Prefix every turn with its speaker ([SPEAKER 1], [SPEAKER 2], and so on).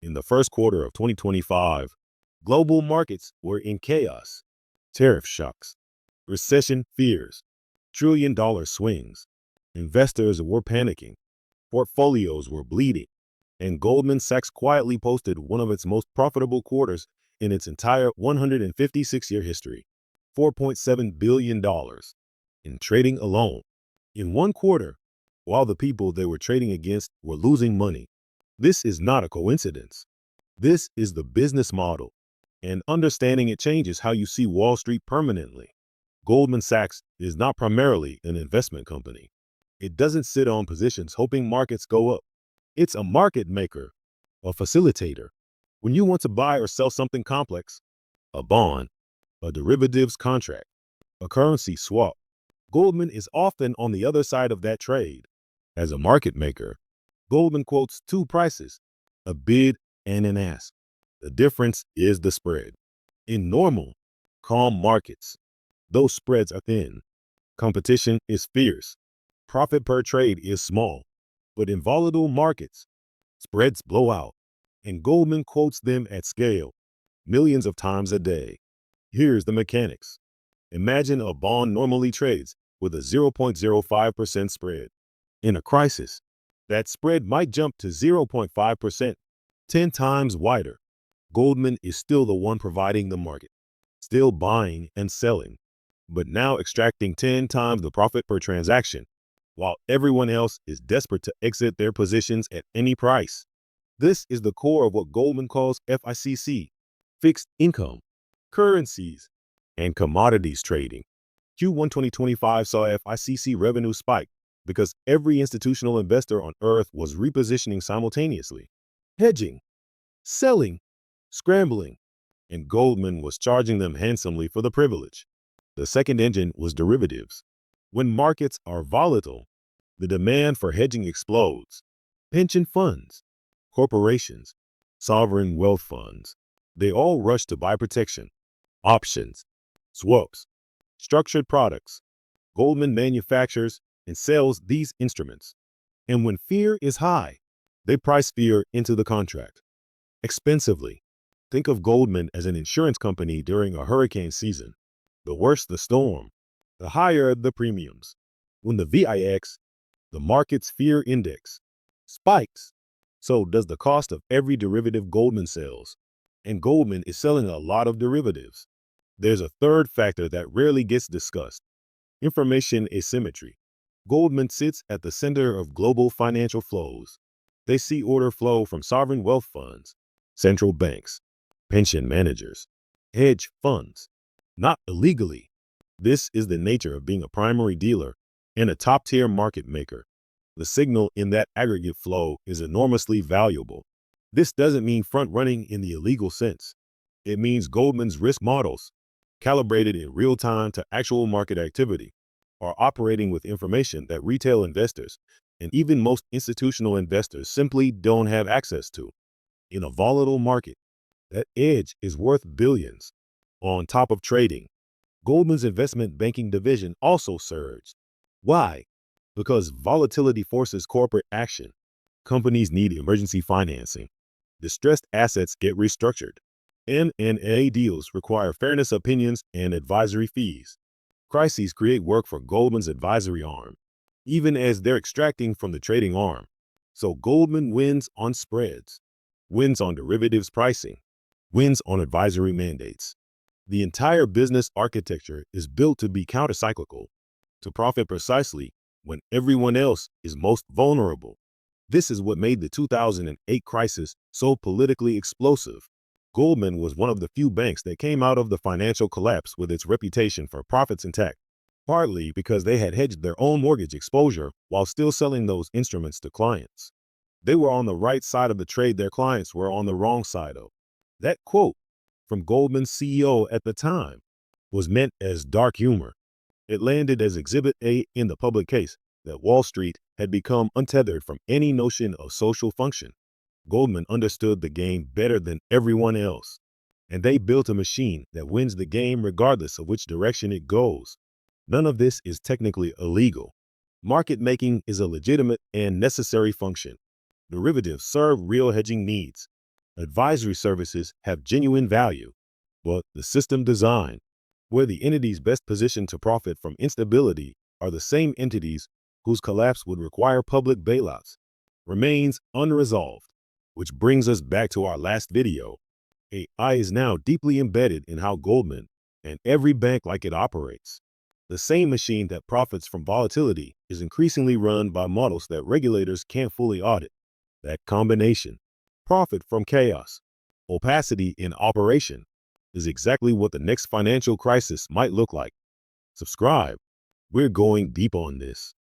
[SPEAKER 1] In the first quarter of 2025, global markets were in chaos. Tariff shocks, recession fears, trillion-dollar swings. Investors were panicking, portfolios were bleeding, and Goldman Sachs quietly posted one of its most profitable quarters in its entire 156-year history, $4.7 billion in trading alone. In one quarter, while the people they were trading against were losing money. This is not a coincidence. This is the business model, and understanding it changes how you see Wall Street permanently. Goldman Sachs is not primarily an investment company. It doesn't sit on positions hoping markets go up. It's a market maker, a facilitator. When you want to buy or sell something complex, a bond, a derivatives contract, a currency swap, Goldman is often on the other side of that trade. As a market maker, Goldman quotes two prices, a bid and an ask. The difference is the spread. In normal, calm markets, those spreads are thin. Competition is fierce. Profit per trade is small. But in volatile markets, spreads blow out, and Goldman quotes them at scale, millions of times a day. Here's the mechanics. Imagine a bond normally trades with a 0.05% spread. In a crisis, that spread might jump to 0.5%, 10 times wider. Goldman is still the one providing the market, still buying and selling, but now extracting 10 times the profit per transaction, while everyone else is desperate to exit their positions at any price. This is the core of what Goldman calls FICC, fixed income, currencies, and commodities trading. Q1 2025 saw FICC revenue spike because every institutional investor on Earth was repositioning simultaneously, hedging, selling, scrambling, and Goldman was charging them handsomely for the privilege. The second engine was derivatives. When markets are volatile, the demand for hedging explodes. Pension funds, corporations, sovereign wealth funds, they all rush to buy protection, options, swaps, structured products. Goldman manufactures and sells these instruments. And when fear is high, they price fear into the contract. Expensively. Think of Goldman as an insurance company during a hurricane season. The worse the storm, the higher the premiums. When the VIX, the market's fear index, spikes, so does the cost of every derivative Goldman sells. And Goldman is selling a lot of derivatives. There's a third factor that rarely gets discussed: information asymmetry. Goldman sits at the center of global financial flows. They see order flow from sovereign wealth funds, central banks, pension managers, hedge funds, not illegally. This is the nature of being a primary dealer and a top-tier market maker. The signal in that aggregate flow is enormously valuable. This doesn't mean front-running in the illegal sense. It means Goldman's risk models, calibrated in real time to actual market activity, are operating with information that retail investors and even most institutional investors simply don't have access to. In a volatile market, that edge is worth billions. On top of trading, Goldman's investment banking division also surged. Why? Because volatility forces corporate action. Companies need emergency financing. Distressed assets get restructured. M&A deals require fairness opinions and advisory fees. Crises create work for Goldman's advisory arm, even as they're extracting from the trading arm. So Goldman wins on spreads, wins on derivatives pricing, wins on advisory mandates. The entire business architecture is built to be countercyclical, to profit precisely when everyone else is most vulnerable. This is what made the 2008 crisis so politically explosive. Goldman was one of the few banks that came out of the financial collapse with its reputation for profits intact, partly because they had hedged their own mortgage exposure while still selling those instruments to clients. They were on the right side of the trade their clients were on the wrong side of. That quote from Goldman's CEO at the time was meant as dark humor. It landed as Exhibit A in the public case that Wall Street had become untethered from any notion of social function. Goldman understood the game better than everyone else, and they built a machine that wins the game regardless of which direction it goes. None of this is technically illegal. Market making is a legitimate and necessary function. Derivatives serve real hedging needs. Advisory services have genuine value, but the system design, where the entities best positioned to profit from instability are the same entities whose collapse would require public bailouts, remains unresolved. Which brings us back to our last video. AI is now deeply embedded in how Goldman and every bank like it operates. The same machine that profits from volatility is increasingly run by models that regulators can't fully audit. That combination, profit from chaos, opacity in operation, is exactly what the next financial crisis might look like. Subscribe. We're going deep on this.